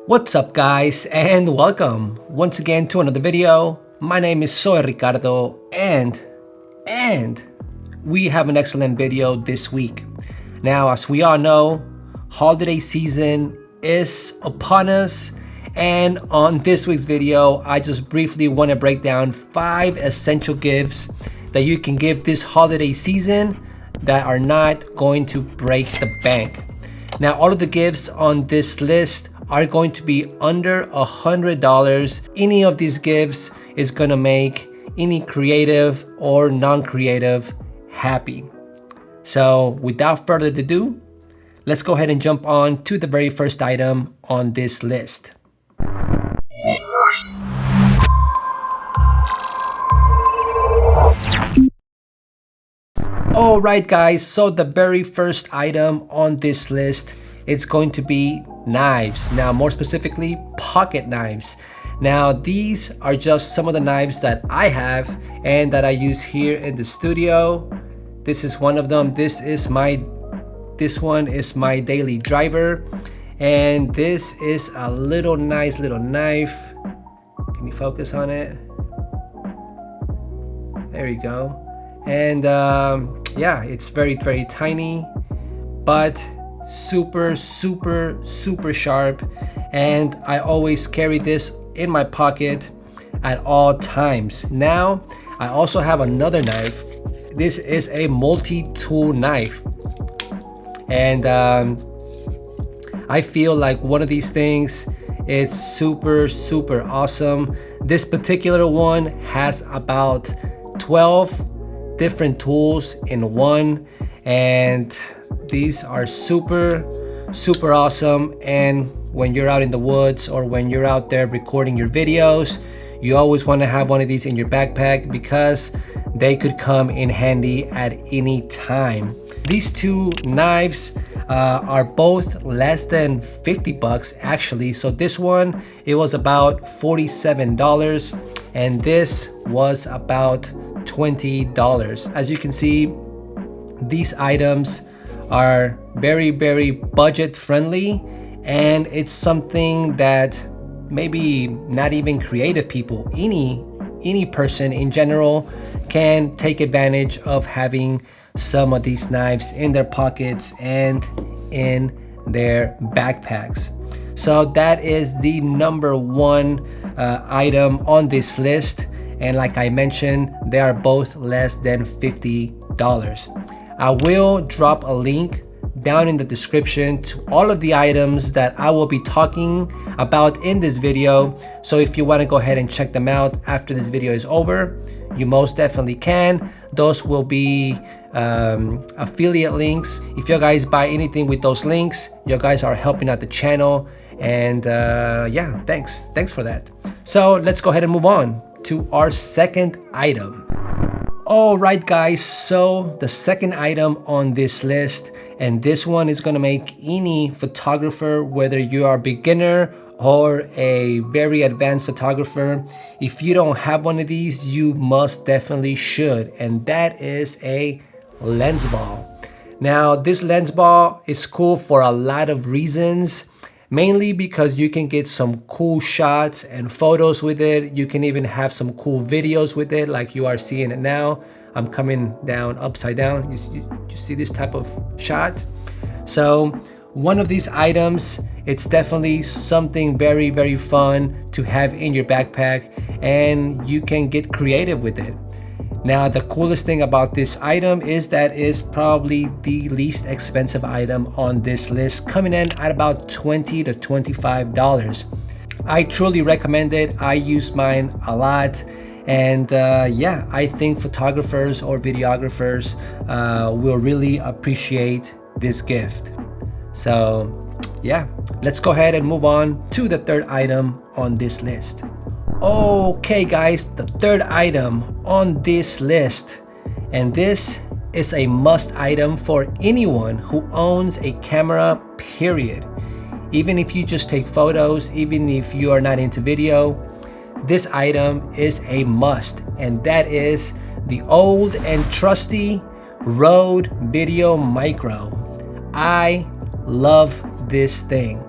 What's up guys, and welcome once again to another video. My name is Soy Ricardo and we have an excellent video this week. Now, as we all know, holiday season is upon us, and on this week's video I just briefly want to break down 5 essential gifts that you can give this holiday season that are not going to break the bank. Now, all of the gifts on this list are going to be under $100. Any of these gifts is gonna make any creative or non-creative happy. So without further ado, let's go ahead and jump on to the very first item on this list. All right guys, so the very first item on this list, it's going to be knives. Now, more specifically, pocket knives. Now, these are just some of the knives that I have and that I use here in the studio. This is one of them. This one is my daily driver, and this is a nice little knife. Can you focus on it? There you go. And yeah, it's very tiny, but super sharp, and I always carry this in my pocket at all times. Now, I also have another knife. This is a multi-tool knife, and I feel like one of these things, it's super awesome. This particular one has about 12 different tools in one, and these are super awesome. And when you're out in the woods or when you're out there recording your videos, you always want to have one of these in your backpack because they could come in handy at any time. These two knives are both less than 50 bucks actually. So this one, it was about $47, and this was about $20. As you can see, these items are very budget friendly, and it's something that maybe not even creative people, any person in general can take advantage of having some of these knives in their pockets and in their backpacks. So that is the number one item on this list, and like I mentioned, they are both less than $50. I will drop a link down in the description to all of the items that I will be talking about in this video. So if you want to go ahead and check them out after this video is over, you most definitely can. Those will be affiliate links. If you guys buy anything with those links, you guys are helping out the channel, and yeah, thanks for that. So let's go ahead and move on to our second item. Alright guys, so the second item on this list, and this one is gonna make any photographer, whether you are a beginner or a very advanced photographer, if you don't have one of these, you most definitely should, and that is a lens ball. Now, this lens ball is cool for a lot of reasons, mainly because you can get some cool shots and photos with it. You can even have some cool videos with it, like you are seeing it now. I'm coming down upside down. You see this type of shot? So one of these items, it's definitely something very fun to have in your backpack, and you can get creative with it. Now, the coolest thing about this item is that it's probably the least expensive item on this list, coming in at about $20 to $25. I truly recommend it. I use mine a lot, and yeah, I think photographers or videographers will really appreciate this gift. So yeah, let's go ahead and move on to the third item on this list. Okay guys, the third item on this list, and this is a must item for anyone who owns a camera, period. Even if you just take photos, even if you are not into video, this item is a must, and that is the old and trusty Rode Video Micro. I love this thing.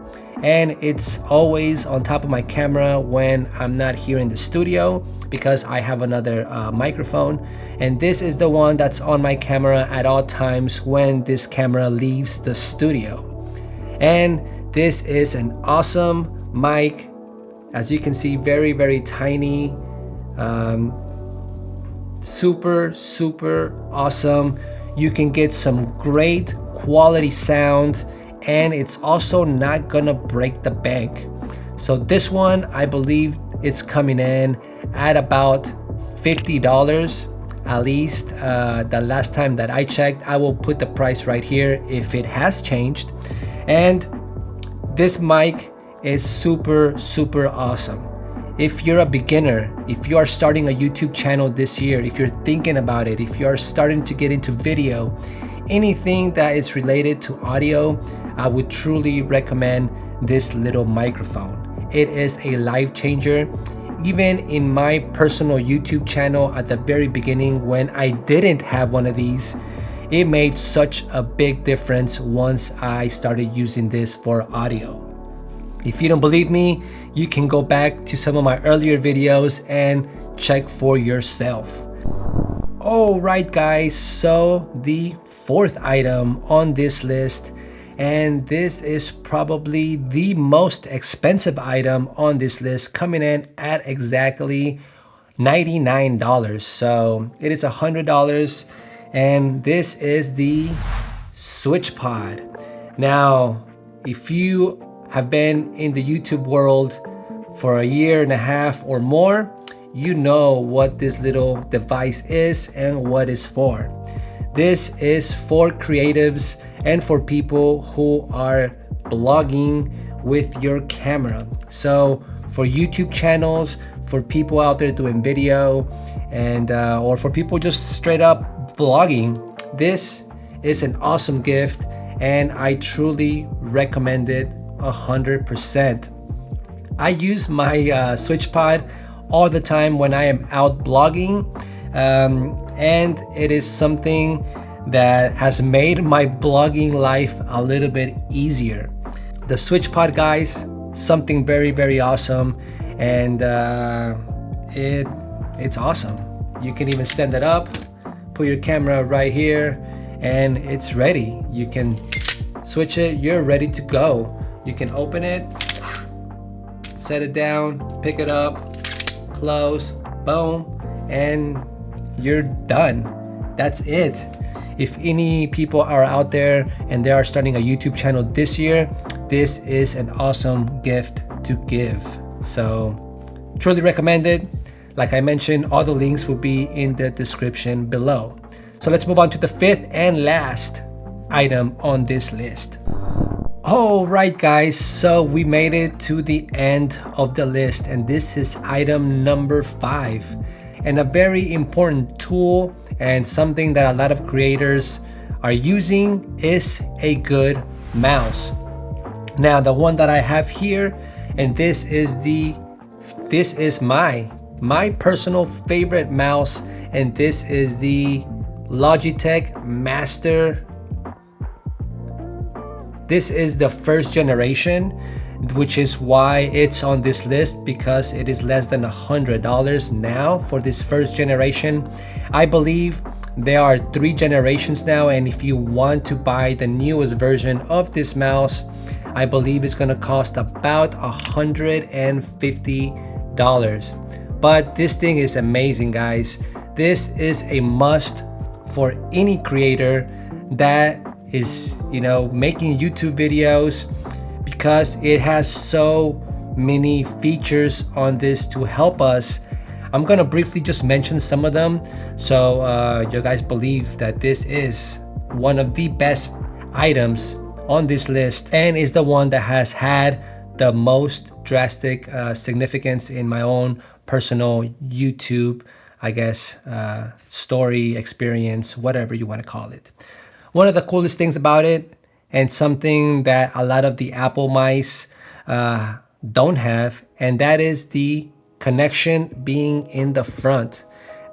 and it's always on top of my camera when I'm not here in the studio because I have another microphone, and this is the one that's on my camera at all times when this camera leaves the studio. And this is an awesome mic, as you can see, very tiny, super awesome. You can get some great quality sound, and it's also not gonna break the bank. So this one, I believe it's coming in at about $50 at least. The last time that I checked, I will put the price right here if it has changed. And this mic is super awesome. If you're a beginner, if you are starting a YouTube channel this year, if you're thinking about it, if you are starting to get into video, anything that is related to audio, I would truly recommend this little microphone. It is a life changer. Even in my personal YouTube channel at the very beginning, when I didn't have one of these, it made such a big difference once I started using this for audio. If you don't believe me, you can go back to some of my earlier videos and check for yourself. All right, guys, so the fourth item on this list, and this is probably the most expensive item on this list, coming in at exactly $99. So it is $100, and this is the SwitchPod. Now, if you have been in the YouTube world for a year and a half or more, you know what this little device is and what it's for. This is for creatives and for people who are blogging with your camera. So for YouTube channels, for people out there doing video, and or for people just straight up vlogging, this is an awesome gift, and I truly recommend it 100%. I use my SwitchPod all the time when I am out blogging, and it is something that has made my blogging life a little bit easier. The SwitchPod, guys, something very awesome, and it's awesome. You can even stand it up, put your camera right here, and it's ready. You can switch it, you're ready to go. You can open it, set it down, pick it up, close, boom, and you're done. That's it. If any people are out there and they are starting a YouTube channel this year, this is an awesome gift to give. So truly recommend it. Like I mentioned, all the links will be in the description below. So let's move on to the fifth and last item on this list. All right, guys, so we made it to the end of the list, and this is item number 5, and a very important tool and something that a lot of creators are using is a good mouse. Now, the one that I have here, and this is my personal favorite mouse, and this is the Logitech Master. This is the first generation, which is why it's on this list, because it is less than $100 now for this first generation. I believe there are 3 generations now, and if you want to buy the newest version of this mouse, I believe it's gonna cost about $150. But this thing is amazing, guys. This is a must for any creator that is, making YouTube videos, because it has so many features on this to help us. I'm gonna briefly just mention some of them, so you guys believe that this is one of the best items on this list, and is the one that has had the most drastic significance in my own personal YouTube, I guess, story, experience, whatever you want to call it. One of the coolest things about it, and something that a lot of the Apple mice don't have, and that is the connection being in the front.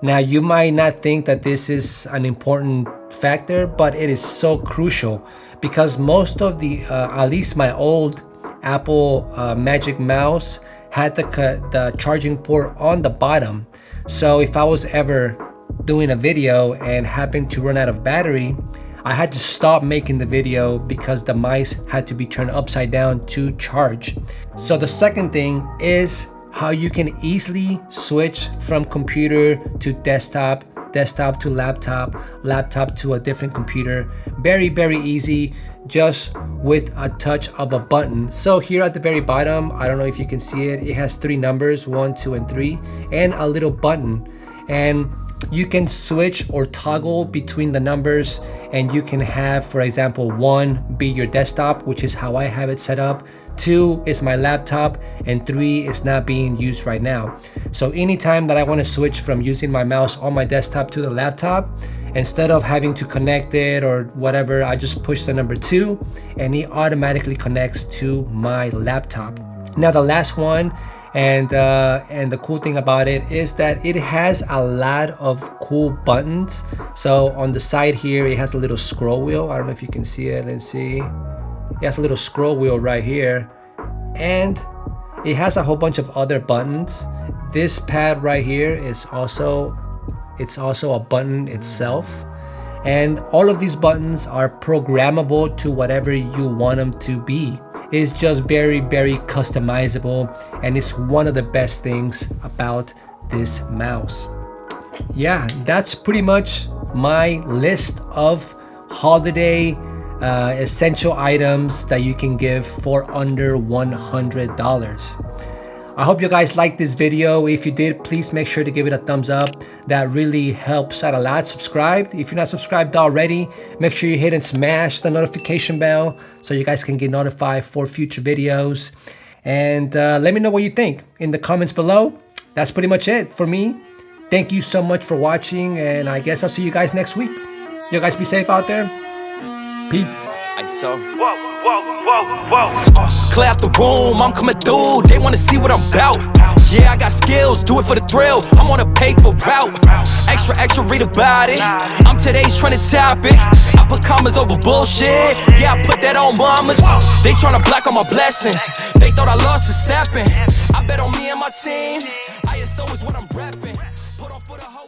Now, you might not think that this is an important factor, but it is so crucial, because most of the, at least my old Apple Magic Mouse had the charging port on the bottom. So if I was ever doing a video and happened to run out of battery, I had to stop making the video because the mice had to be turned upside down to charge. So the second thing is how you can easily switch from computer to desktop, desktop to laptop, laptop to a different computer. Very, very easy, just with a touch of a button. So here at the very bottom, I don't know if you can see it, it has 3 numbers, 1, 2, and 3, and a little button. And you can switch or toggle between the numbers, and you can have, for example, 1 be your desktop, which is how I have it set up, 2 is my laptop, and 3 is not being used right now. So anytime that I want to switch from using my mouse on my desktop to the laptop, instead of having to connect it or whatever, I just push the number 2 and it automatically connects to my laptop. Now the last one, and the cool thing about it is that it has a lot of cool buttons. So on the side here, it has a little scroll wheel. I don't know if you can see it. Let's see. It has a little scroll wheel right here, and it has a whole bunch of other buttons. This pad right here is also a button itself, and all of these buttons are programmable to whatever you want them to be. It's just very, very customizable, and it's one of the best things about this mouse. Yeah, that's pretty much my list of holiday essential items that you can give for under $100. I hope you guys liked this video. If you did, please make sure to give it a thumbs up. That really helps out a lot. Subscribe. If you're not subscribed already, make sure you hit and smash the notification bell so you guys can get notified for future videos. And let me know what you think in the comments below. That's pretty much it for me. Thank you so much for watching, and I guess I'll see you guys next week. You guys be safe out there. Peace. Clear out the room, I'm coming through. They wanna see what I'm about. Yeah, I got skills, do it for the thrill. I'm on a paper route. Extra, read about it. I'm today's trending topic. I put commas over bullshit. Yeah, I put that on mamas. They tryna block all my blessings. They thought I lost for stepping. I bet on me and my team. ISO is what I'm repping. Put on for the whole